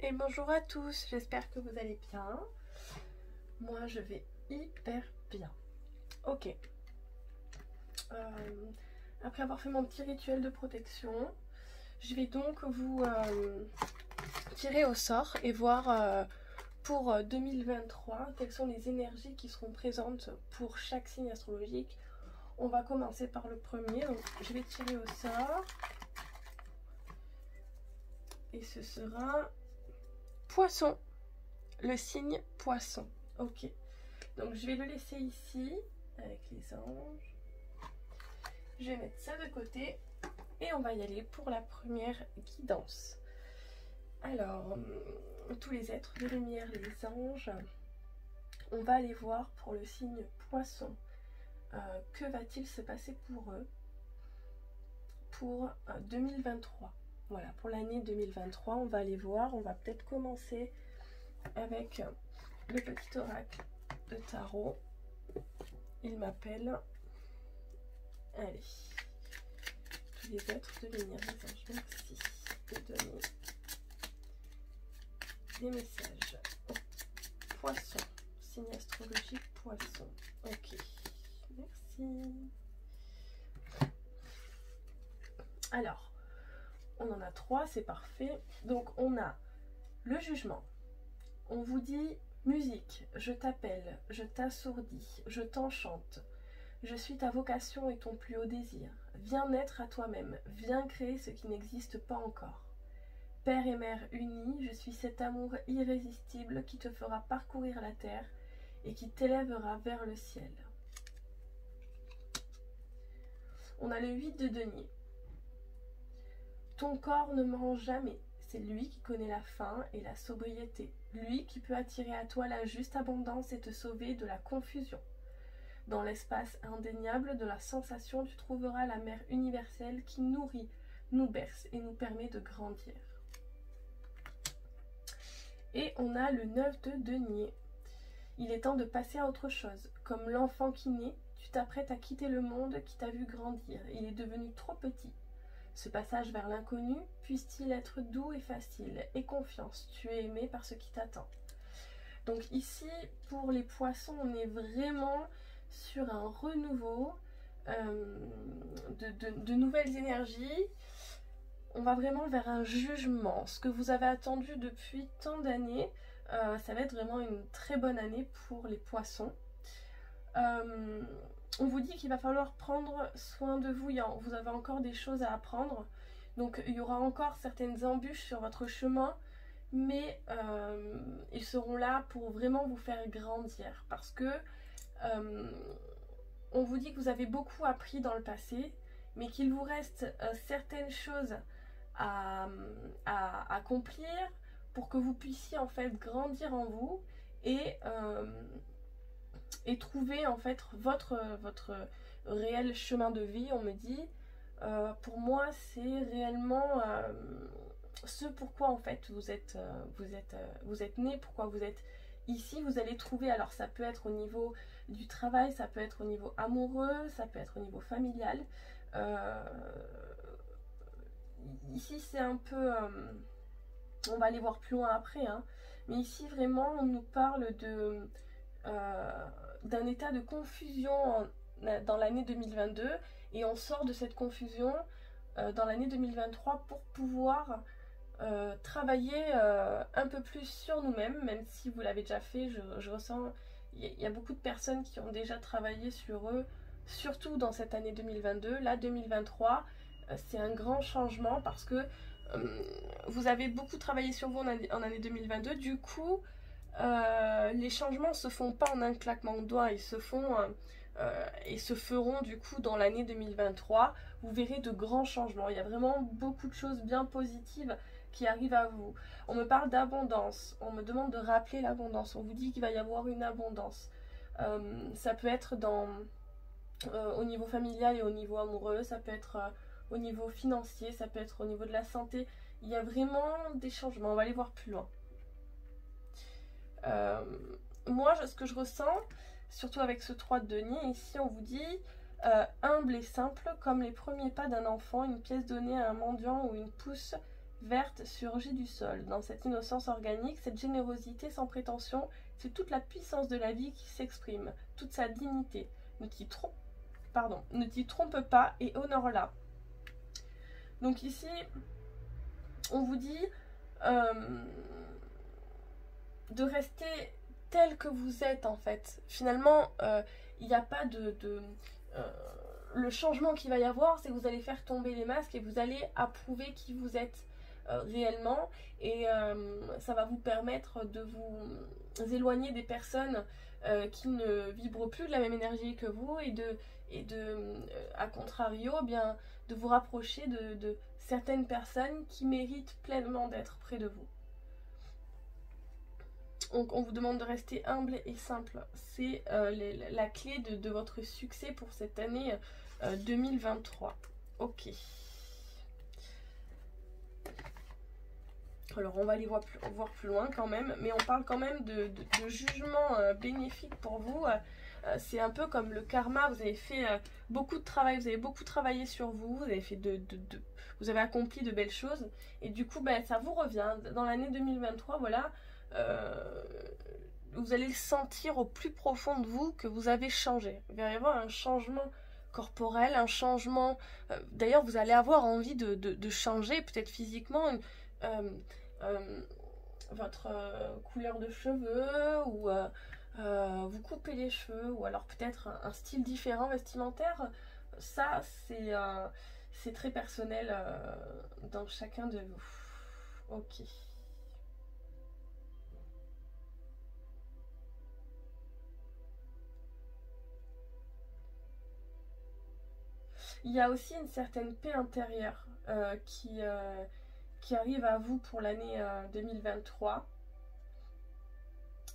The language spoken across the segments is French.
Et bonjour à tous, j'espère que vous allez bien. Moi je vais hyper bien. Ok. Après avoir fait mon petit rituel de protection, je vais donc vous tirer au sort et voir pour 2023 quelles sont les énergies qui seront présentes pour chaque signe astrologique. On va commencer par le premier, donc je vais tirer au sort. Et ce sera Poisson, le signe Poisson. Ok, donc je vais le laisser ici avec les anges. Je vais mettre ça de côté et on va y aller pour la première guidance. Alors, tous les êtres de lumière, les anges, on va aller voir pour le signe Poisson. Que va-t-il se passer pour eux pour 2023? Voilà, pour l'année 2023, on va aller voir. On va peut-être commencer avec le petit oracle de tarot. Il m'appelle. Allez. Tous les êtres de lumière, les anges, merci de donner des messages. Oh. Poisson, signe astrologique Poisson. Ok, merci. Alors, on en a 3, c'est parfait. Donc on a le jugement. On vous dit musique, je t'appelle, je t'assourdis, je t'enchante. Je suis ta vocation et ton plus haut désir. Viens naître à toi-même, viens créer ce qui n'existe pas encore. Père et mère unis, je suis cet amour irrésistible qui te fera parcourir la terre et qui t'élèvera vers le ciel. On a le 8 de denier. Ton corps ne ment jamais, c'est lui qui connaît la faim et la sobriété, lui qui peut attirer à toi la juste abondance et te sauver de la confusion. Dans l'espace indéniable de la sensation, tu trouveras la mère universelle qui nourrit, nous berce et nous permet de grandir. Et on a le 9 de denier. Il est temps de passer à autre chose. Comme l'enfant qui naît, tu t'apprêtes à quitter le monde qui t'a vu grandir. Il est devenu trop petit. Ce passage vers l'inconnu puisse-t-il être doux et facile. Aie confiance, tu es aimé par ce qui t'attend. Donc ici, pour les poissons, on est vraiment sur un renouveau de nouvelles énergies. On va vraiment vers un jugement. Ce que vous avez attendu depuis tant d'années, ça va être vraiment une très bonne année pour les poissons. On vous dit qu'il va falloir prendre soin de vous. Vous avez encore des choses à apprendre. Donc il y aura encore certaines embûches sur votre chemin. Mais ils seront là pour vraiment vous faire grandir. Parce que on vous dit que vous avez beaucoup appris dans le passé, mais qu'il vous reste certaines choses à accomplir pour que vous puissiez en fait grandir en vous et trouver en fait votre réel chemin de vie. On me dit, pour moi c'est réellement ce pourquoi en fait vous êtes né, pourquoi vous êtes ici. Vous allez trouver, alors ça peut être au niveau du travail, ça peut être au niveau amoureux, ça peut être au niveau familial. Ici c'est un peu, on va aller voir plus loin après, hein, mais ici vraiment on nous parle d'un état de confusion dans l'année 2022 et on sort de cette confusion dans l'année 2023 pour pouvoir travailler un peu plus sur nous-mêmes, même si vous l'avez déjà fait. Je ressens, il y a beaucoup de personnes qui ont déjà travaillé sur eux, surtout dans cette année 2022. Là 2023 c'est un grand changement parce que vous avez beaucoup travaillé sur vous en année 2022. Du coup les changements se font pas en un claquement de doigts, ils se font et se feront du coup dans l'année 2023. Vous verrez de grands changements. Il y a vraiment beaucoup de choses bien positives qui arrivent à vous. On me parle d'abondance, on me demande de rappeler l'abondance, on vous dit qu'il va y avoir une abondance. Ça peut être au niveau familial et au niveau amoureux, ça peut être au niveau financier, ça peut être au niveau de la santé. Il y a vraiment des changements, on va aller voir plus loin. Moi, ce que je ressens, surtout avec ce 3 de denier, ici on vous dit humble et simple, comme les premiers pas d'un enfant, une pièce donnée à un mendiant ou une pousse verte surgit du sol. Dans cette innocence organique, cette générosité sans prétention, c'est toute la puissance de la vie qui s'exprime, toute sa dignité. Ne t'y trompe pas et honore-la. Donc ici, on vous dit de rester tel que vous êtes en fait. Finalement, il n'y a pas le changement qu'il va y avoir, c'est que vous allez faire tomber les masques et vous allez approuver qui vous êtes réellement. Et ça va vous permettre de vous éloigner des personnes qui ne vibrent plus de la même énergie que vous et à contrario, eh bien, de vous rapprocher de certaines personnes qui méritent pleinement d'être près de vous. Donc on vous demande de rester humble et simple. C'est la clé de votre succès pour cette année 2023. Ok. Alors on va aller voir plus loin quand même, mais on parle quand même de jugement bénéfique pour vous. C'est un peu comme le karma, vous avez fait beaucoup de travail, vous avez beaucoup travaillé sur vous, vous avez fait vous avez accompli de belles choses, et du coup ben, ça vous revient. Dans l'année 2023, voilà, vous allez le sentir au plus profond de vous que vous avez changé. Il va y avoir un changement corporel, un changement, d'ailleurs vous allez avoir envie de changer, peut-être physiquement, votre couleur de cheveux, ou vous couper les cheveux, ou alors peut-être un style différent vestimentaire. Ça c'est très personnel dans chacun de vous. Ok. Il y a aussi une certaine paix intérieure qui arrive à vous pour l'année 2023.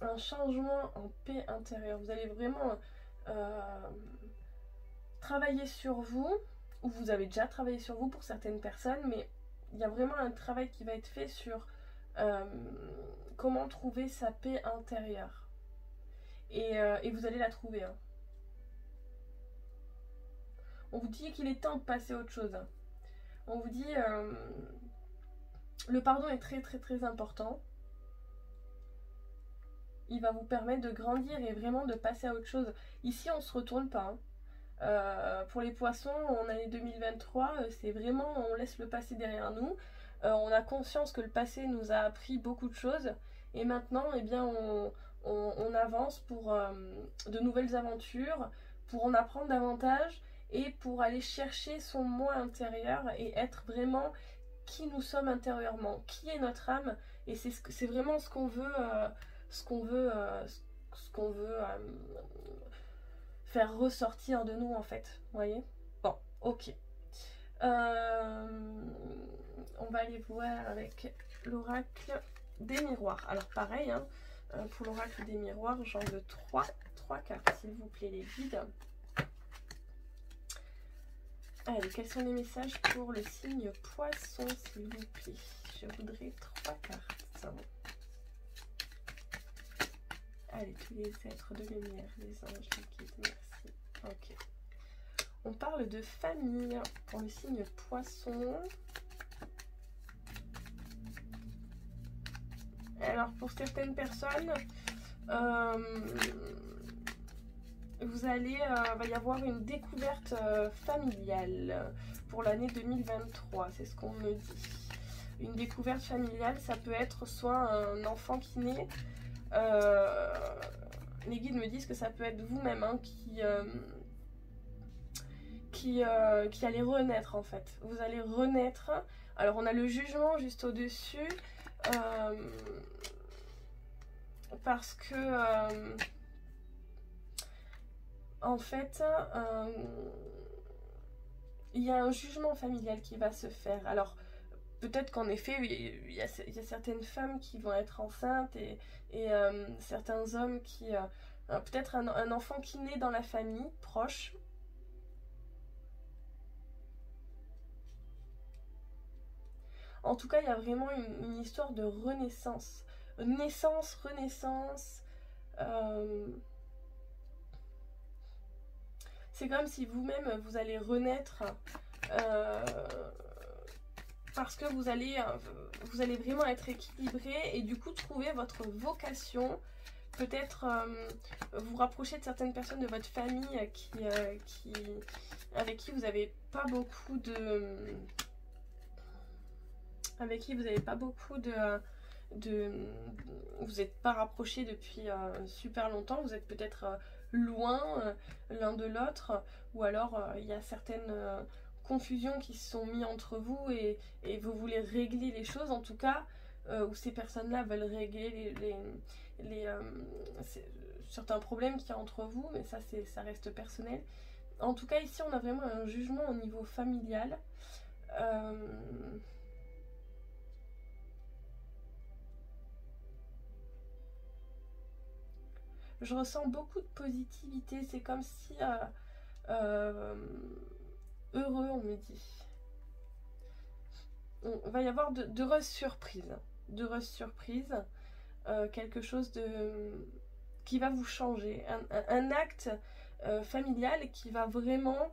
Un changement en paix intérieure. Vous allez vraiment travailler sur vous, ou vous avez déjà travaillé sur vous pour certaines personnes, mais il y a vraiment un travail qui va être fait sur comment trouver sa paix intérieure. Et vous allez la trouver. Hein. On vous dit qu'il est temps de passer à autre chose. Hein. On vous dit le pardon est très très très important. Il va vous permettre de grandir et vraiment de passer à autre chose. Ici, on ne se retourne pas. Hein. Pour les poissons, en année 2023, c'est vraiment, on laisse le passé derrière nous. On a conscience que le passé nous a appris beaucoup de choses. Et maintenant, eh bien, on avance pour de nouvelles aventures, pour en apprendre davantage et pour aller chercher son moi intérieur et être vraiment qui nous sommes intérieurement, qui est notre âme. Et c'est vraiment ce qu'on veut... ce qu'on veut faire ressortir de nous en fait, vous voyez. Bon, ok. On va aller voir avec l'oracle des miroirs. Alors pareil, hein, pour l'oracle des miroirs, j'en veux 3 cartes, s'il vous plaît, les guides. Allez, quels sont les messages pour le signe poisson, s'il vous plaît? Je voudrais 3 cartes. Allez, tous les êtres de lumière, les anges, les guides, merci. Ok. On parle de famille pour le signe poisson. Alors, pour certaines personnes, va y avoir une découverte familiale pour l'année 2023, c'est ce qu'on me dit. Une découverte familiale, ça peut être soit un enfant qui naît, les guides me disent que ça peut être vous-même hein, qui allez renaître en fait. Vous allez renaître. Alors on a le jugement juste au-dessus parce que en fait il y a un jugement familial qui va se faire. Alors peut-être qu'en effet il y a certaines femmes qui vont être enceintes et certains hommes qui peut-être un enfant qui naît dans la famille proche. En tout cas, il y a vraiment une histoire de renaissance. Naissance, renaissance. C'est comme si vous-même, vous allez renaître parce que vous allez vraiment être équilibré et du coup trouver votre vocation. Peut-être vous rapprocher de certaines personnes de votre famille avec qui vous n'avez pas beaucoup de... Avec qui vous n'avez pas beaucoup vous n'êtes pas rapprochés depuis super longtemps, vous êtes peut-être loin l'un de l'autre, ou alors il y a certaines confusions qui se sont mises entre vous et vous voulez régler les choses, en tout cas, ou ces personnes-là veulent régler certains problèmes qu'il y a entre vous, mais ça reste personnel. En tout cas, ici, on a vraiment un jugement au niveau familial. Je ressens beaucoup de positivité, c'est comme si... heureux, on me dit. On va y avoir d'heureuses surprises. D'heureuses surprises. Quelque chose qui va vous changer. Un acte familial qui va vraiment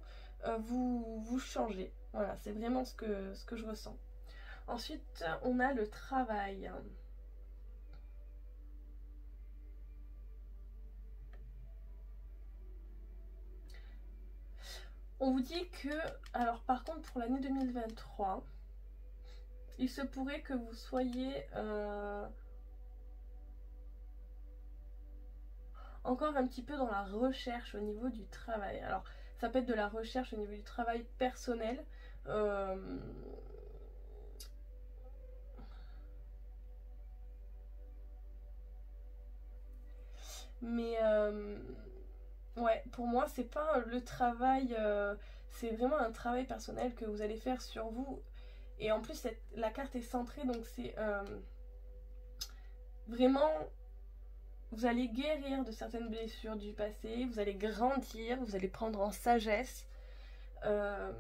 vous changer. Voilà, c'est vraiment ce que je ressens. Ensuite, on a le travail. On vous dit que, alors par contre pour l'année 2023, il se pourrait que vous soyez encore un petit peu dans la recherche au niveau du travail. Alors ça peut être de la recherche au niveau du travail personnel. Mais ouais, pour moi, c'est pas le travail, c'est vraiment un travail personnel que vous allez faire sur vous. Et en plus, la carte est centrée, donc c'est vraiment, vous allez guérir de certaines blessures du passé, vous allez grandir, vous allez prendre en sagesse. Ça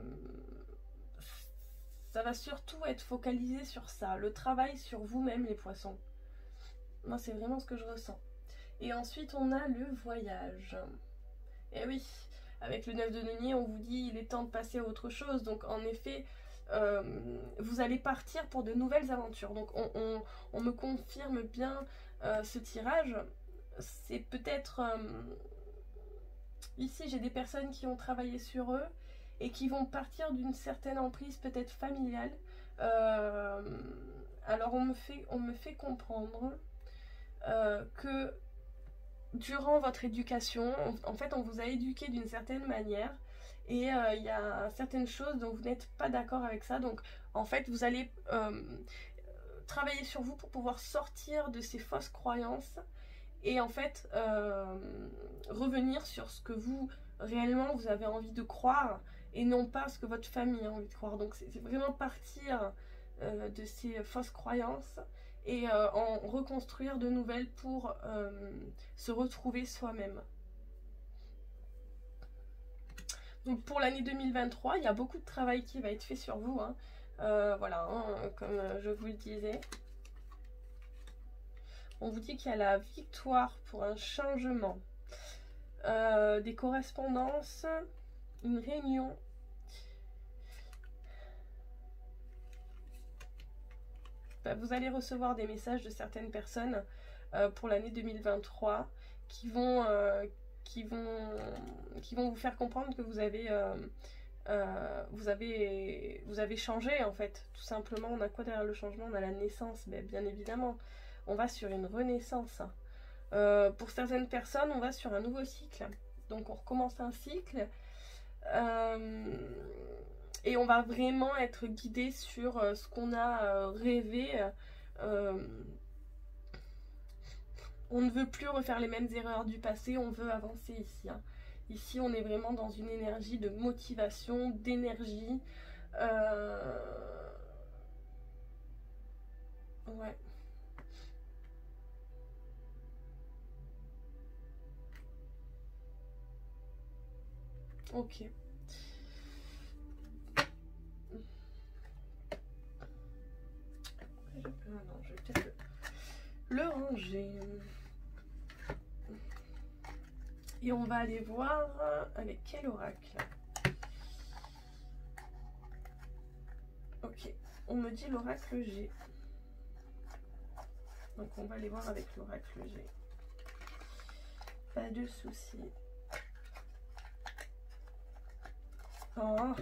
va surtout être focalisé sur ça, le travail sur vous-même, les poissons. Moi, c'est vraiment ce que je ressens. Et ensuite, on a le voyage. Et oui, avec le 9 de denier, on vous dit il est temps de passer à autre chose. Donc en effet, vous allez partir pour de nouvelles aventures. Donc on me confirme bien ce tirage. C'est peut-être... ici, j'ai des personnes qui ont travaillé sur eux et qui vont partir d'une certaine emprise peut-être familiale. Alors on me fait comprendre que durant votre éducation, en fait, on vous a éduqué d'une certaine manière et il y a certaines choses dont vous n'êtes pas d'accord avec ça. Donc, en fait, vous allez travailler sur vous pour pouvoir sortir de ces fausses croyances et en fait revenir sur ce que vous, réellement, vous avez envie de croire et non pas ce que votre famille a envie de croire. Donc, c'est vraiment partir de ces fausses croyances et en reconstruire de nouvelles pour se retrouver soi-même. Donc pour l'année 2023, il y a beaucoup de travail qui va être fait sur vous. Hein. Voilà, hein, comme je vous le disais. On vous dit qu'il y a la victoire pour un changement. Des correspondances, une réunion. Vous allez recevoir des messages de certaines personnes pour l'année 2023 qui vont vous faire comprendre que vous avez changé en fait, tout simplement. On a quoi derrière le changement? On a la naissance, mais bien évidemment. On va sur une renaissance. Pour certaines personnes, on va sur un nouveau cycle. Donc on recommence un cycle. Et on va vraiment être guidé sur ce qu'on a rêvé. On ne veut plus refaire les mêmes erreurs du passé, on veut avancer ici. Hein. Ici, on est vraiment dans une énergie de motivation, d'énergie. Ouais. Ok. Non, je vais peut-être le ranger. Et on va aller voir avec quel oracle. Ok. on me dit l'oracle G. Donc on va aller voir avec l'oracle G. Pas de soucis. Oh.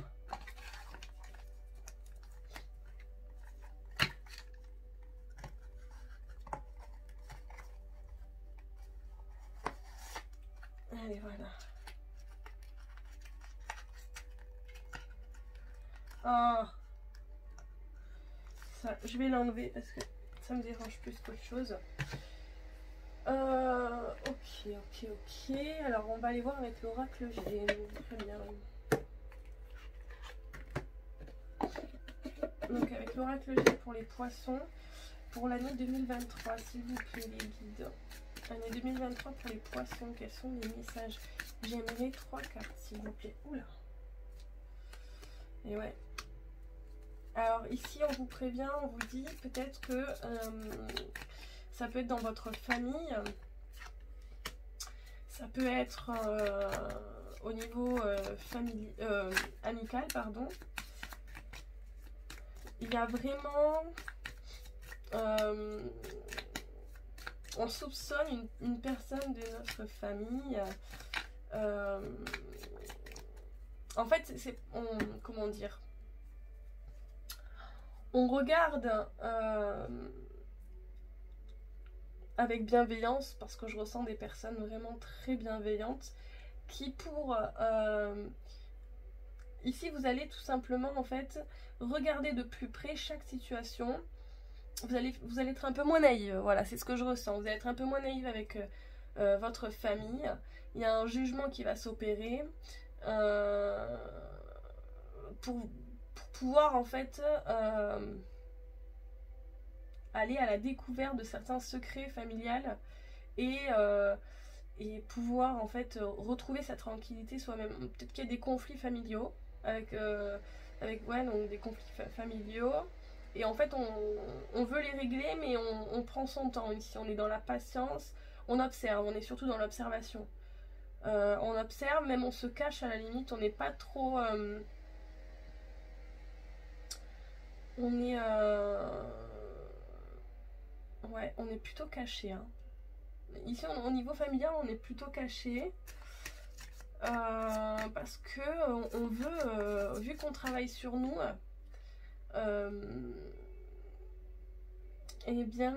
Allez, voilà. Oh. Ça, je vais l'enlever parce que ça me dérange plus qu'autre chose. Ok. Alors, on va aller voir avec l'oracle G. Très bien. Donc, avec l'oracle G pour les poissons, pour l'année 2023, s'il vous plaît, les guides. Année 2023 pour les poissons, quels sont les messages? J'aimerais 3 cartes, s'il vous plaît. Oula. Et ouais. Alors ici, on vous prévient, on vous dit peut-être que ça peut être dans votre famille. Ça peut être au niveau amical, pardon. Il y a vraiment... on soupçonne une personne de notre famille. En fait, c'est... Comment dire? On regarde avec bienveillance, parce que je ressens des personnes vraiment très bienveillantes qui ici, vous allez tout simplement, en fait, regarder de plus près chaque situation. Vous allez être un peu moins naïve, voilà, c'est ce que je ressens. Vous allez être un peu moins naïve avec votre famille. Il y a un jugement qui va s'opérer pour pouvoir, en fait, aller à la découverte de certains secrets familiales et pouvoir, en fait, retrouver sa tranquillité soi-même. Peut-être qu'il y a des conflits familiaux avec ouais, donc des conflits familiaux. Et en fait, on veut les régler, mais on prend son temps ici. On est dans la patience, on observe, on est surtout dans l'observation. On observe, même on se cache à la limite, on n'est pas trop... on est... ouais, on est plutôt caché. Hein. Ici, au niveau familial, on est plutôt caché. Parce que on veut, vu qu'on travaille sur nous... eh bien,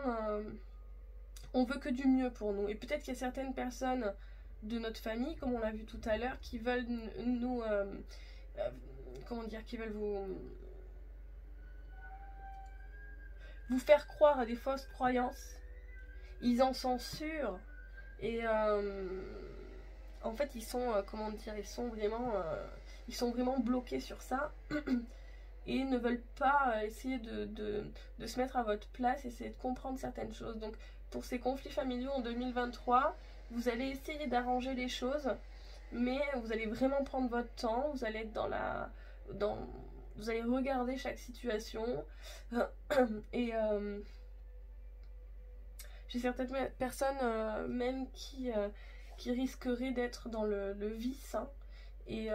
on veut que du mieux pour nous. Et peut-être qu'il y a certaines personnes de notre famille, comme on l'a vu tout à l'heure, qui veulent nous... comment dire, qui veulent vous faire croire à des fausses croyances. Ils en sont sûrs. Et en fait, ils sont, comment dire, ils sont vraiment bloqués sur ça. Et ne veulent pas essayer de se mettre à votre place, essayer de comprendre certaines choses. Donc pour ces conflits familiaux en 2023, vous allez essayer d'arranger les choses, mais vous allez vraiment prendre votre temps, vous allez être vous allez regarder chaque situation. Et j'ai certaines personnes même qui risqueraient d'être dans le vice, hein. Et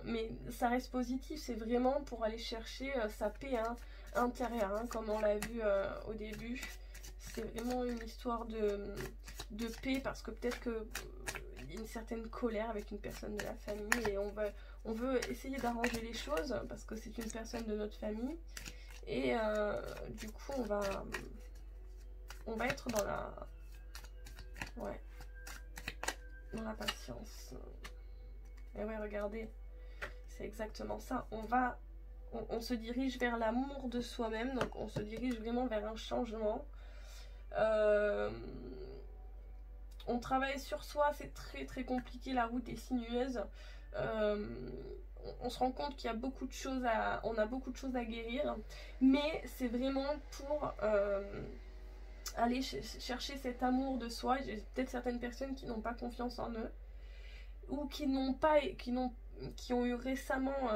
mais ça reste positif, c'est vraiment pour aller chercher sa paix intérieure, hein, comme on l'a vu au début. C'est vraiment une histoire de paix, parce que peut-être qu'il y a une certaine colère avec une personne de la famille et on veut essayer d'arranger les choses parce que c'est une personne de notre famille. Et du coup on va être dans la patience. Et ouais, regardez, c'est exactement ça. On se dirige vers l'amour de soi-même, donc on se dirige vraiment vers un changement. On travaille sur soi, c'est très très compliqué, la route est sinueuse. On se rend compte qu'il y a beaucoup de choses on a beaucoup de choses à guérir, mais c'est vraiment pour aller chercher cet amour de soi. J'ai peut-être certaines personnes qui n'ont pas confiance en eux, ou qui ont eu récemment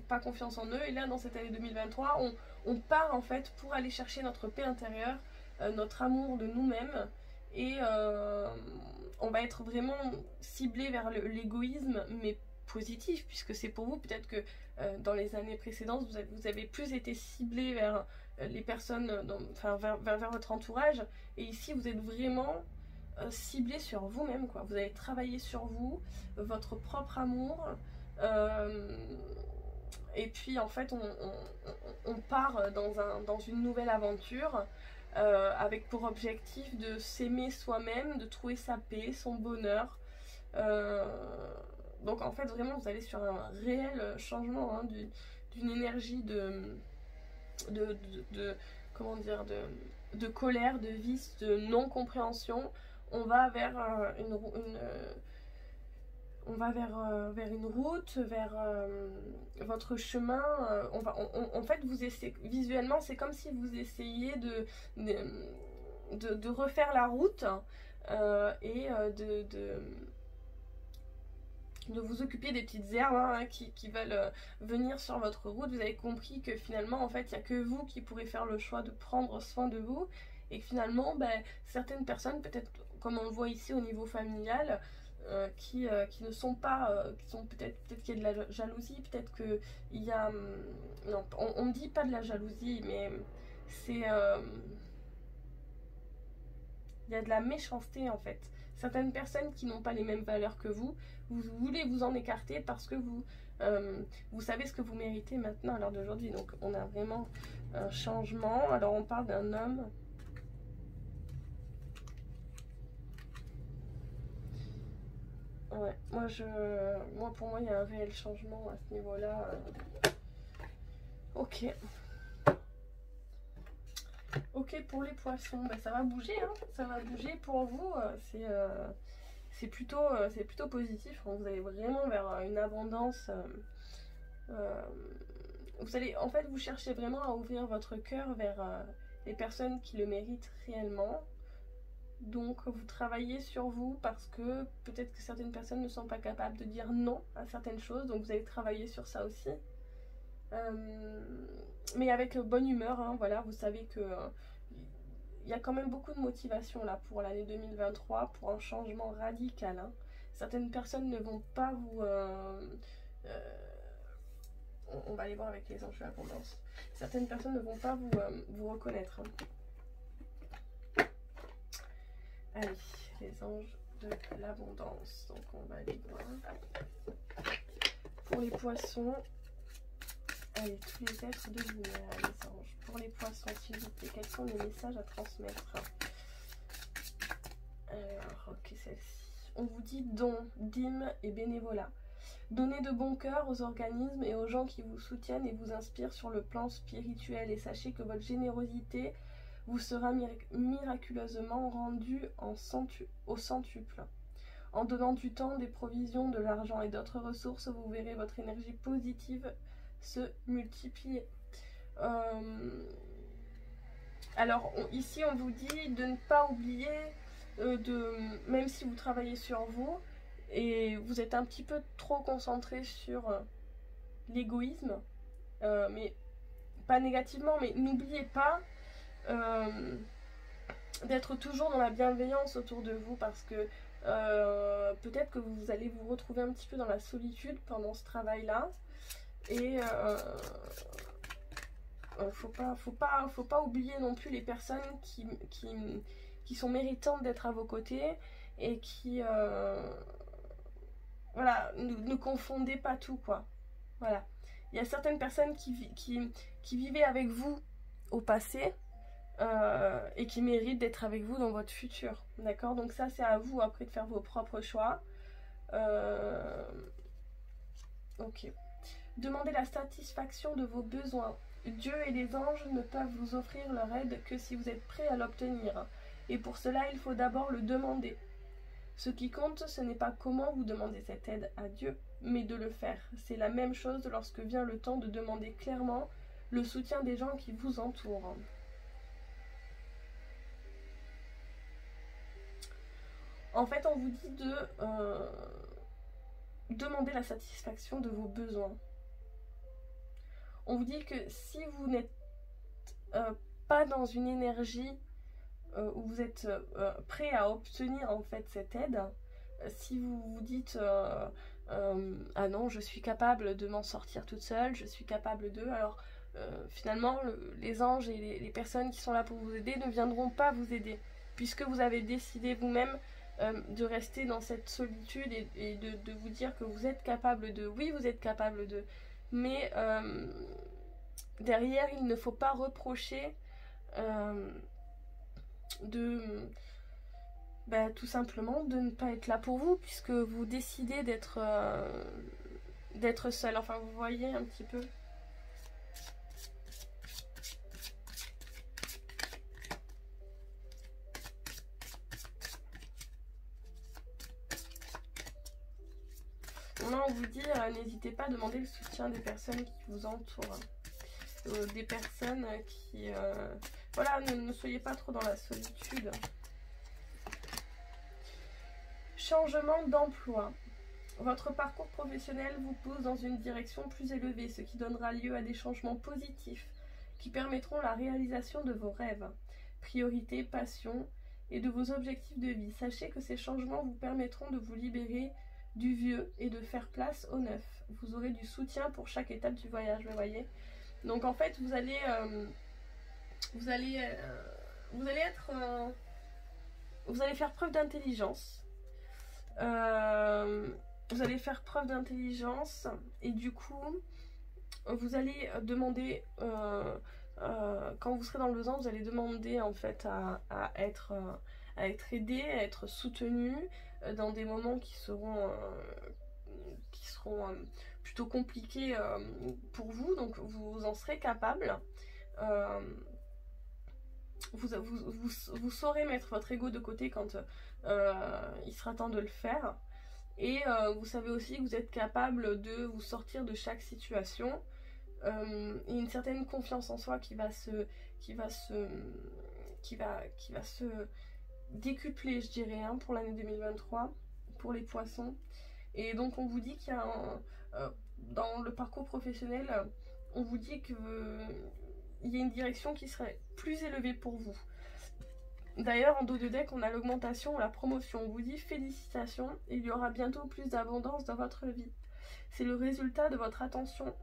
pas confiance en eux. Et là, dans cette année 2023, on part en fait pour aller chercher notre paix intérieure, notre amour de nous-mêmes, et on va être vraiment ciblé vers l'égoïsme, mais positif, puisque c'est pour vous. Peut-être que dans les années précédentes, vous avez plus été ciblé vers les personnes, enfin vers votre entourage, et ici vous êtes vraiment ciblé sur vous-même, quoi. Vous allez travailler sur vous, votre propre amour, et puis en fait on part dans une nouvelle aventure avec pour objectif de s'aimer soi-même, de trouver sa paix, son bonheur. Donc en fait vraiment vous allez sur un réel changement, hein, d'une énergie comment dire, de colère, de vice, de non-compréhension. On va vers vers une route, vers votre chemin. En fait, vous essayez, visuellement, c'est comme si vous essayiez de refaire la route et de vous occuper des petites herbes, hein, qui veulent venir sur votre route. Vous avez compris que finalement, en fait, il n'y a que vous qui pourrez faire le choix de prendre soin de vous. Et que finalement, certaines personnes, peut-être comme on le voit ici au niveau familial, qui ne sont pas, qui sont peut-être qu'il y a de la jalousie, peut-être qu'il y a... non, on ne dit pas de la jalousie, mais c'est... il y a de la méchanceté en fait. Certaines personnes qui n'ont pas les mêmes valeurs que vous voulez vous en écarter parce que vous savez ce que vous méritez maintenant à l'heure d'aujourd'hui. Donc on a vraiment un changement. Alors on parle d'un homme. Ouais, moi pour moi il y a un réel changement à ce niveau-là. Ok. Ok, pour les poissons, ça va bouger, hein, ça va bouger pour vous. C'est plutôt positif. Vous allez vraiment vers une abondance. Vous allez, en fait, vous cherchez vraiment à ouvrir votre cœur vers les personnes qui le méritent réellement. Donc vous travaillez sur vous parce que peut-être que certaines personnes ne sont pas capables de dire non à certaines choses. Donc vous allez travailler sur ça aussi. Mais avec bonne humeur, hein, voilà, vous savez que il y a quand même beaucoup de motivation là pour l'année 2023, pour un changement radical, hein. Certaines personnes ne vont pas vous... on va aller voir avec les anges de l'abondance. Certaines personnes ne vont pas vous reconnaître, hein. Allez, les anges de l'abondance. Donc on va aller voir. Pour les poissons... Allez, tous les êtres de lumière, les anges. Pour les poissons, s'il vous plaît, quels sont les messages à transmettre? Alors, ok, celle-ci. On vous dit don, dîme et bénévolat. Donnez de bon cœur aux organismes et aux gens qui vous soutiennent et vous inspirent sur le plan spirituel. Et sachez que votre générosité vous sera miraculeusement rendue au centuple. En donnant du temps, des provisions, de l'argent et d'autres ressources, vous verrez votre énergie positive se multiplier. Alors ici on vous dit de ne pas oublier même si vous travaillez sur vous et vous êtes un petit peu trop concentré sur l'égoïsme, mais pas négativement, mais n'oubliez pas d'être toujours dans la bienveillance autour de vous, parce que peut-être que vous allez vous retrouver un petit peu dans la solitude pendant ce travail là. Et faut pas oublier non plus les personnes qui sont méritantes d'être à vos côtés et qui voilà, ne confondez pas tout, quoi. Voilà, il y a certaines personnes qui vivaient avec vous au passé et qui méritent d'être avec vous dans votre futur, d'accord? Donc ça c'est à vous après de faire vos propres choix. Ok. Demandez la satisfaction de vos besoins. Dieu et les anges ne peuvent vous offrir leur aide que si vous êtes prêt à l'obtenir. Et pour cela, il faut d'abord le demander. Ce qui compte, ce n'est pas comment vous demandez cette aide à Dieu, mais de le faire. C'est la même chose lorsque vient le temps de demander clairement le soutien des gens qui vous entourent. En fait, on vous dit de demander la satisfaction de vos besoins. On vous dit que si vous n'êtes pas dans une énergie où vous êtes prêt à obtenir en fait cette aide, si vous vous dites ah non, je suis capable de m'en sortir toute seule, je suis capable de... Alors finalement, les anges et les personnes qui sont là pour vous aider ne viendront pas vous aider, puisque vous avez décidé vous-même de rester dans cette solitude et de vous dire que vous êtes capable de... Oui, vous êtes capable de... Mais derrière, il ne faut pas reprocher tout simplement de ne pas être là pour vous, puisque vous décidez d'être seul. Enfin, vous voyez un petit peu. Là, on vous dit, n'hésitez pas à demander le soutien des personnes qui vous entourent. Des personnes qui... voilà, ne soyez pas trop dans la solitude. Changement d'emploi. Votre parcours professionnel vous pousse dans une direction plus élevée, ce qui donnera lieu à des changements positifs qui permettront la réalisation de vos rêves, priorités, passions et de vos objectifs de vie. Sachez que ces changements vous permettront de vous libérer du vieux et de faire place au neuf. Vous aurez du soutien pour chaque étape du voyage, vous voyez. Donc en fait, vous allez faire preuve d'intelligence. Vous allez faire preuve d'intelligence et du coup vous allez demander quand vous serez dans le besoin, vous allez demander en fait à être aidé, à être soutenu dans des moments qui seront plutôt compliqués pour vous, donc vous en serez capable. Vous saurez mettre votre ego de côté quand il sera temps de le faire. Et vous savez aussi que vous êtes capable de vous sortir de chaque situation. Et une certaine confiance en soi qui va se décupler, je dirais, hein, pour l'année 2023, pour les poissons. Et donc on vous dit qu'il y a dans le parcours professionnel, on vous dit que il y a une direction qui serait plus élevée pour vous. D'ailleurs, en dos de deck, on a l'augmentation, la promotion. On vous dit félicitations, il y aura bientôt plus d'abondance dans votre vie. C'est le résultat de votre attention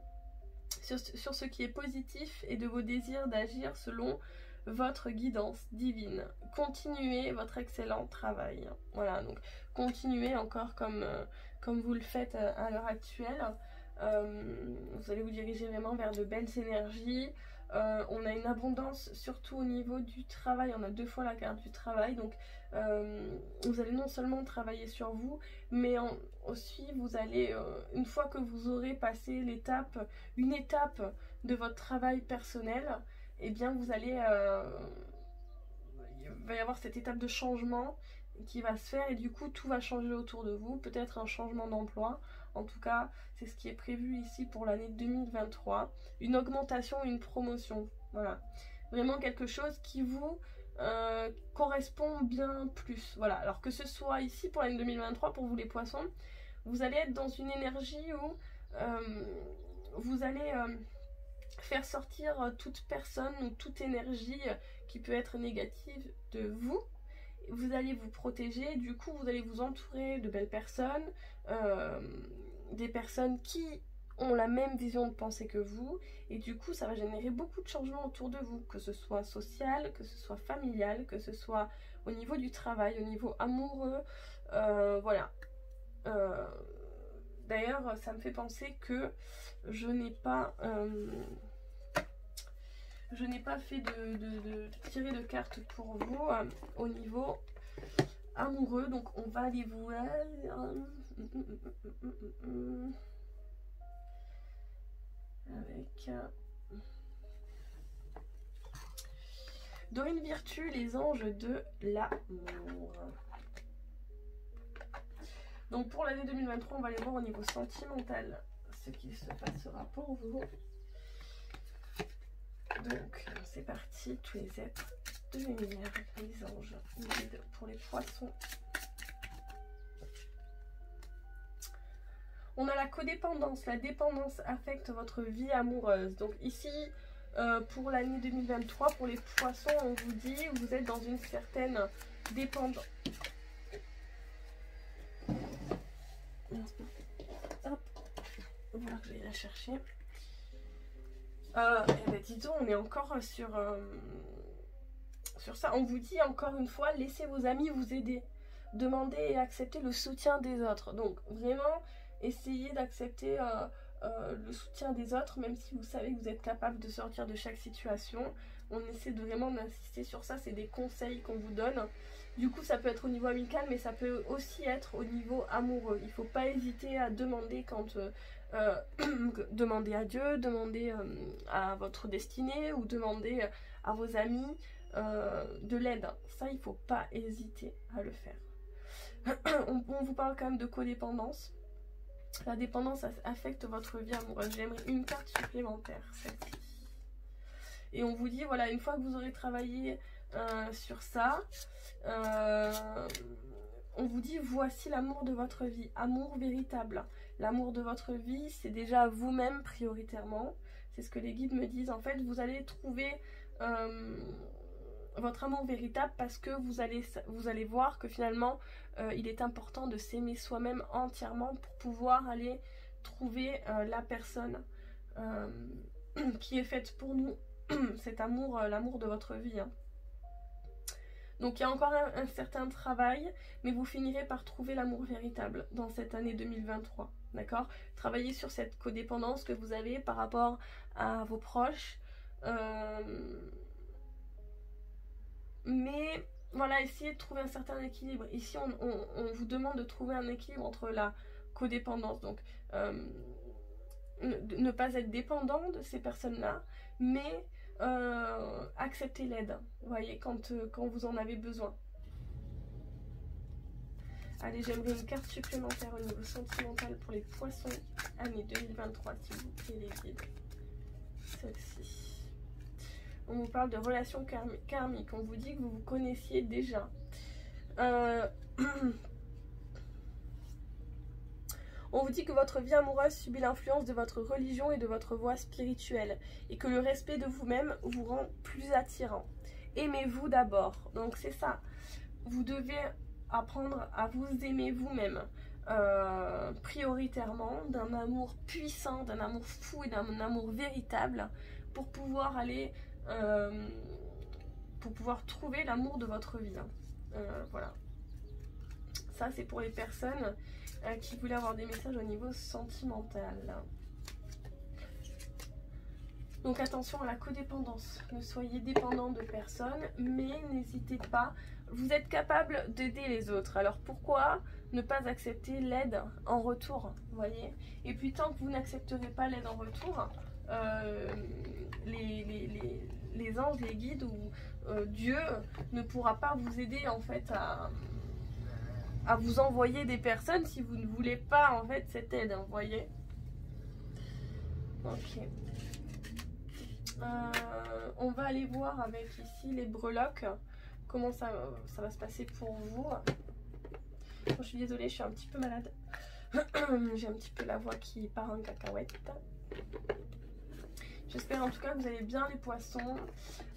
sur ce qui est positif et de vos désirs d'agir selon votre guidance divine. Continuez votre excellent travail. Voilà, donc continuez encore comme vous le faites à l'heure actuelle. Vous allez vous diriger vraiment vers de belles énergies. On a une abondance surtout au niveau du travail, on a 2 fois la carte du travail, donc vous allez non seulement travailler sur vous, mais aussi vous allez, une fois que vous aurez passé une étape de votre travail personnel, et bien vous allez, il va y avoir cette étape de changement qui va se faire et du coup tout va changer autour de vous, peut-être un changement d'emploi. En tout cas, c'est ce qui est prévu ici pour l'année 2023. Une augmentation, une promotion. Voilà. Vraiment quelque chose qui vous correspond bien plus. Voilà. Alors que ce soit ici pour l'année 2023, pour vous les poissons, vous allez être dans une énergie où vous allez faire sortir toute personne ou toute énergie qui peut être négative de vous. Vous allez vous protéger, du coup vous allez vous entourer de belles personnes, des personnes qui ont la même vision de pensée que vous, et du coup ça va générer beaucoup de changements autour de vous, que ce soit social, que ce soit familial, que ce soit au niveau du travail, au niveau amoureux, voilà. D'ailleurs ça me fait penser que je n'ai pas fait de tirer de cartes pour vous au niveau amoureux, donc on va aller voir avec Dorine Virtue, les anges de l'amour. Donc pour l'année 2023, on va aller voir au niveau sentimental ce qui se passera pour vous. Donc c'est parti, tous les êtres de lumière, les anges, guides pour les poissons. On a la codépendance, la dépendance affecte votre vie amoureuse. Donc ici, pour l'année 2023, pour les poissons, on vous dit, vous êtes dans une certaine dépendance. Voilà que je vais la chercher. Et ben dis donc, on est encore sur ça. On vous dit encore une fois, laissez vos amis vous aider. Demandez et acceptez le soutien des autres. Donc vraiment, essayez d'accepter le soutien des autres, même si vous savez que vous êtes capable de sortir de chaque situation. On essaie de vraiment d'insister sur ça, c'est des conseils qu'on vous donne. Du coup, ça peut être au niveau amical, mais ça peut aussi être au niveau amoureux. Il ne faut pas hésiter à demander quand... demandez à Dieu, demandez à votre destinée ou demandez à vos amis de l'aide. Ça, il ne faut pas hésiter à le faire. On vous parle quand même de codépendance. La dépendance affecte votre vie amoureuse. J'aimerais une carte supplémentaire, celle-ci. Et on vous dit, voilà, une fois que vous aurez travaillé sur ça, on vous dit, voici l'amour de votre vie. Amour véritable. L'amour de votre vie, c'est déjà vous-même prioritairement. C'est ce que les guides me disent. En fait, vous allez trouver votre amour véritable parce que vous allez voir que finalement, il est important de s'aimer soi-même entièrement pour pouvoir aller trouver la personne qui est faite pour nous. Cet amour, l'amour de votre vie. Hein. Donc il y a encore un certain travail, mais vous finirez par trouver l'amour véritable dans cette année 2023. D'accord? Travaillez sur cette codépendance que vous avez par rapport à vos proches. Mais voilà, essayez de trouver un certain équilibre. Ici, on vous demande de trouver un équilibre entre la codépendance. Donc, ne pas être dépendant de ces personnes-là, mais accepter l'aide, vous voyez, quand vous en avez besoin. Allez, j'aimerais une carte supplémentaire au niveau sentimental pour les poissons, année 2023, s'il vous plaît, les guides. Celle-ci. On vous parle de relations karmiques, on vous dit que vous vous connaissiez déjà. On vous dit que votre vie amoureuse subit l'influence de votre religion et de votre voie spirituelle et que le respect de vous-même vous rend plus attirant. Aimez-vous d'abord. Donc c'est ça. Vous devez apprendre à vous aimer vous-même prioritairement, d'un amour puissant, d'un amour fou et d'un amour véritable pour pouvoir aller, pour pouvoir trouver l'amour de votre vie. Voilà. Ça c'est pour les personnes qui voulaient avoir des messages au niveau sentimental. Donc attention à la codépendance. Ne soyez dépendant de personne, mais n'hésitez pas. Vous êtes capable d'aider les autres. Alors pourquoi ne pas accepter l'aide en retour, vous voyez? Et puis tant que vous n'accepterez pas l'aide en retour, les anges, les guides ou Dieu ne pourra pas vous aider en fait à vous envoyer des personnes si vous ne voulez pas en fait cette aide, hein, vous voyez. Ok. On va aller voir avec ici les breloques comment ça va se passer pour vous. Bon, je suis désolée, je suis un petit peu malade. J'ai un petit peu la voix qui part en cacahuète. J'espère en tout cas que vous allez bien les poissons.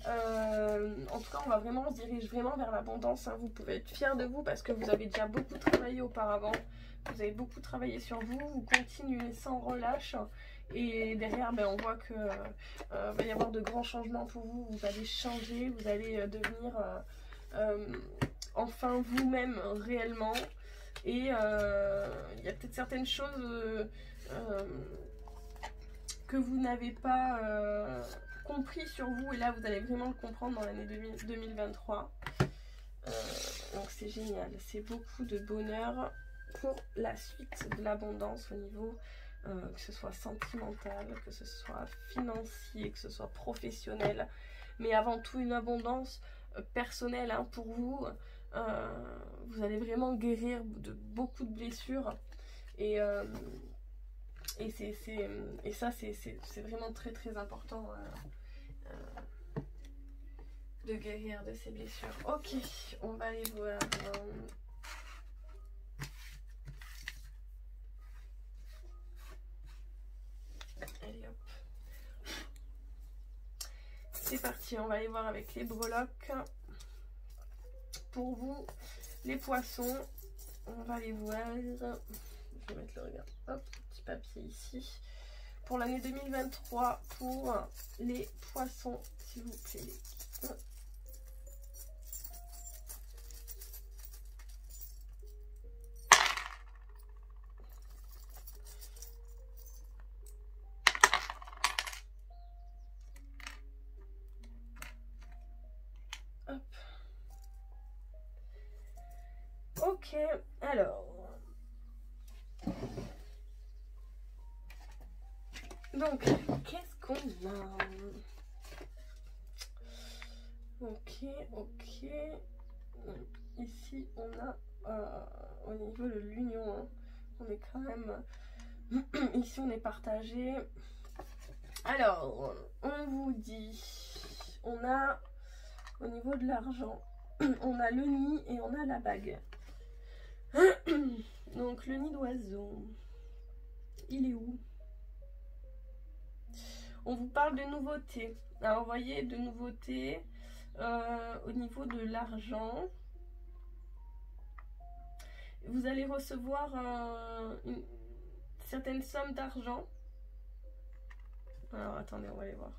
En tout cas, on se dirige vraiment vers l'abondance. Hein. Vous pouvez être fiers de vous parce que vous avez déjà beaucoup travaillé auparavant. Vous avez beaucoup travaillé sur vous. Vous continuez sans relâche. Et derrière, ben, on voit que va y avoir de grands changements pour vous. Vous allez changer. Vous allez devenir enfin vous-même réellement. Et il y a peut-être certaines choses... que vous n'avez pas compris sur vous, et là vous allez vraiment le comprendre dans l'année 2023. Donc c'est génial, c'est beaucoup de bonheur pour la suite de l'abondance au niveau que ce soit sentimental, que ce soit financier, que ce soit professionnel, mais avant tout une abondance personnelle hein, pour vous. Vous allez vraiment guérir de beaucoup de blessures et ça, c'est vraiment très très important de guérir de ces blessures. Ok, on va aller voir. Allez hop. C'est parti, on va aller voir avec les breloques. Pour vous, les poissons, on va aller voir. Je vais mettre le regard. Hop, un petit petit papier ici. Pour l'année 2023, pour les poissons, s'il vous plaît. Hop. Ok, alors. Donc, qu'est-ce qu'on a? Ok. Donc, ici, on a au niveau de l'union, hein, on est quand même... Ici, on est partagé. Alors, on vous dit... On a, au niveau de l'argent, on a le nid et on a la bague. Donc, le nid d'oiseau, il est où? On vous parle de nouveautés. Alors, vous voyez, de nouveautés au niveau de l'argent. Vous allez recevoir une certaine somme d'argent. Alors, attendez, on va aller voir.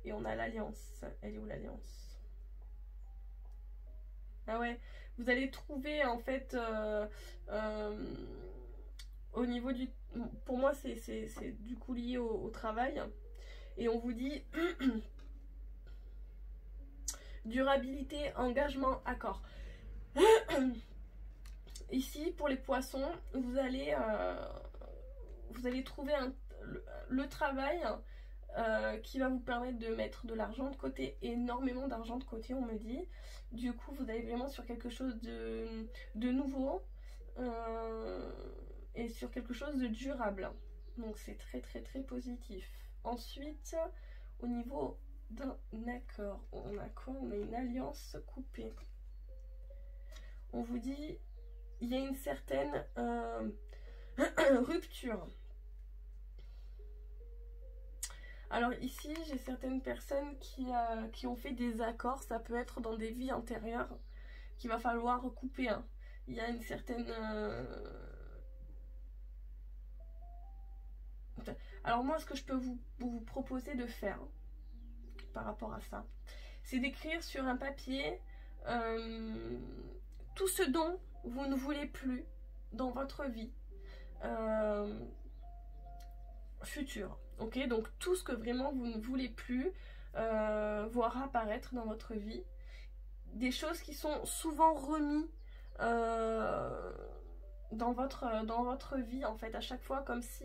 Et on a l'alliance. Elle est où l'alliance? Ah ouais, vous allez trouver en fait au niveau du... Pour moi, c'est du coup lié au travail. Et on vous dit durabilité, engagement, accord. Ici, pour les poissons, vous allez trouver le travail qui va vous permettre de mettre de l'argent de côté, énormément d'argent de côté, on me dit. Du coup, vous allez vraiment sur quelque chose de nouveau et sur quelque chose de durable. Donc, c'est très, très, très positif. Ensuite, au niveau d'un accord, on a quoi? On a une alliance coupée. On vous dit, il y a une certaine rupture. Alors ici, j'ai certaines personnes qui ont fait des accords, ça peut être dans des vies antérieures, qu'il va falloir couper. Hein. Il y a une certaine... Alors moi, ce que je peux vous proposer de faire par rapport à ça, c'est d'écrire sur un papier tout ce dont vous ne voulez plus dans votre vie future. Ok, donc tout ce que vraiment vous ne voulez plus voir apparaître dans votre vie, des choses qui sont souvent remises dans votre vie en fait à chaque fois, comme si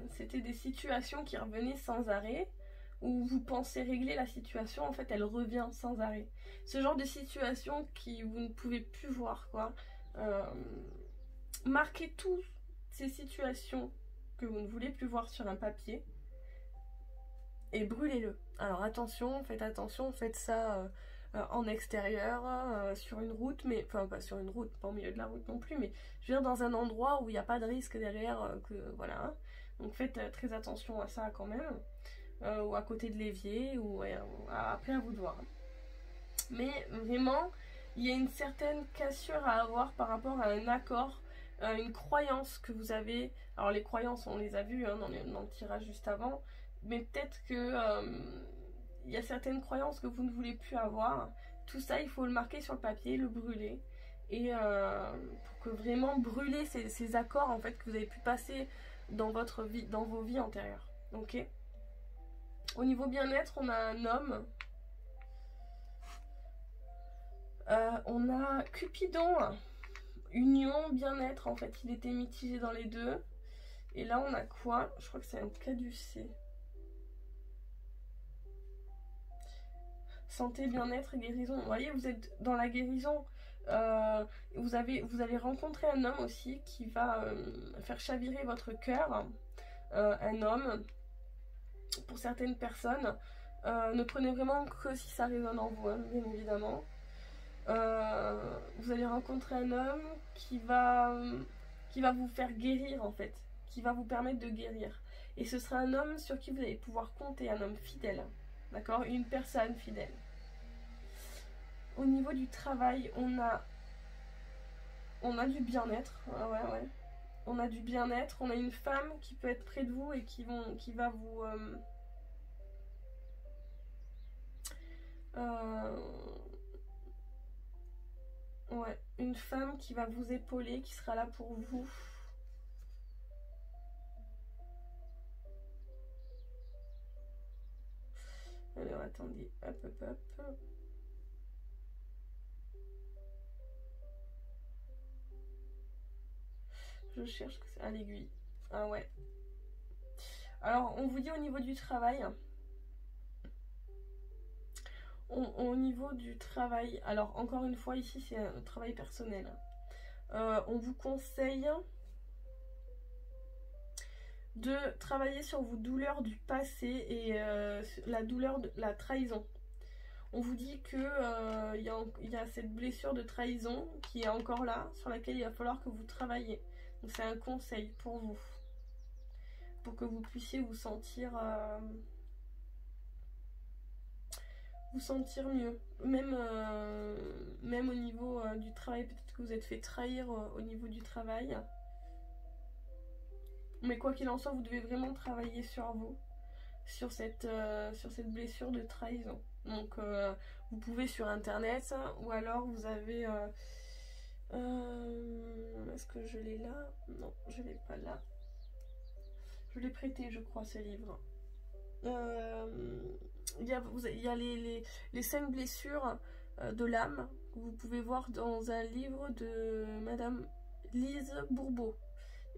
c'était des situations qui revenaient sans arrêt, où vous pensez régler la situation, en fait elle revient sans arrêt. Ce genre de situation qui vous ne pouvez plus voir quoi. Marquez toutes ces situations que vous ne voulez plus voir sur un papier et brûlez-le. Alors attention, faites ça en extérieur, sur une route, mais enfin pas sur une route, pas au milieu de la route non plus, mais je veux dire dans un endroit où il n'y a pas de risque derrière, que voilà. Hein. Donc faites très attention à ça quand même, ou à côté de l'évier, ou après à vous de voir. Mais vraiment, il y a une certaine cassure à avoir par rapport à un accord, une croyance que vous avez. Alors les croyances, on les a vues hein, dans le tirage juste avant, mais peut-être que il y a certaines croyances que vous ne voulez plus avoir. Tout ça, il faut le marquer sur le papier, le brûler, et pour que vraiment brûler ces accords en fait que vous avez pu passer dans votre vie, dans vos vies antérieures. Ok. Au niveau bien-être, on a un homme. On a Cupidon, union, bien-être, en fait, il était mitigé dans les deux. Et là, on a quoi? Je crois que c'est un caducé. Santé, bien-être, guérison. Vous voyez, vous êtes dans la guérison. Vous allez rencontrer un homme aussi qui va faire chavirer votre cœur. Un homme, pour certaines personnes. Ne prenez vraiment que si ça résonne en vous, hein, bien évidemment. Vous allez rencontrer un homme qui va vous faire guérir en fait, qui va vous permettre de guérir, et ce sera un homme sur qui vous allez pouvoir compter, un homme fidèle, d'accord, une personne fidèle. Au niveau du travail, on a On a du bien-être. Ouais. On a du bien-être. On a une femme qui peut être près de vous et qui va vous... ouais, une femme qui va vous épauler, qui sera là pour vous. Alors attendez, hop. Je cherche que c'est à l'aiguille. Ah ouais. Alors on vous dit au niveau du travail. Au niveau du travail, alors encore une fois ici c'est un travail personnel. On vous conseille de travailler sur vos douleurs du passé et la douleur de la trahison. On vous dit que il y a cette blessure de trahison qui est encore là, sur laquelle il va falloir que vous travaillez. Donc c'est un conseil pour vous, pour que vous puissiez vous sentir mieux. Même au niveau du travail, peut-être que vous êtes fait trahir au niveau du travail. Mais quoi qu'il en soit, vous devez vraiment travailler sur vous, sur cette blessure de trahison. Donc vous pouvez sur internet, ou alors vous avez... est-ce que je l'ai là? Non, je l'ai pas là. Je l'ai prêté, je crois, ce livre. Il y a les 5 blessures de l'âme que vous pouvez voir dans un livre de Madame Lise Bourbeau,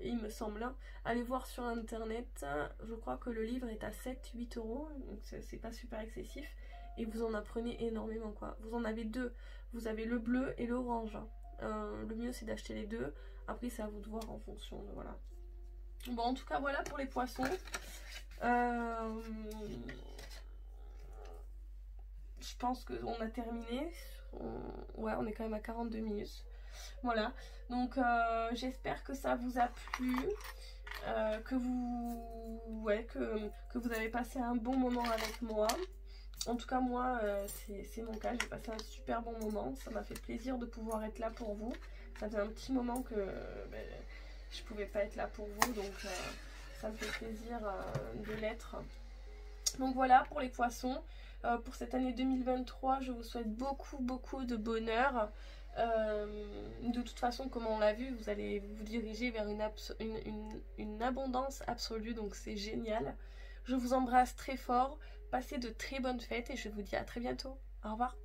il me semble. Hein. Allez voir sur internet, je crois que le livre est à 7-8 euros, donc c'est pas super excessif, et vous en apprenez énormément quoi. Vous en avez 2, vous avez le bleu et l'orange. Le mieux c'est d'acheter les 2, après c'est à vous de voir en fonction de voilà. Bon en tout cas voilà pour les poissons. Je pense qu'on a terminé. Ouais, on est quand même à 42 minutes. Voilà. Donc, j'espère que ça vous a plu. Que vous avez passé un bon moment avec moi. En tout cas, moi, c'est mon cas. J'ai passé un super bon moment. Ça m'a fait plaisir de pouvoir être là pour vous. Ça faisait un petit moment que je pouvais pas être là pour vous. Donc, ça me fait plaisir de l'être. Donc voilà pour les poissons. Pour cette année 2023, je vous souhaite beaucoup de bonheur. De toute façon, comme on l'a vu, vous allez vous diriger vers une abondance absolue, donc c'est génial. Je vous embrasse très fort, passez de très bonnes fêtes et je vous dis à très bientôt. Au revoir.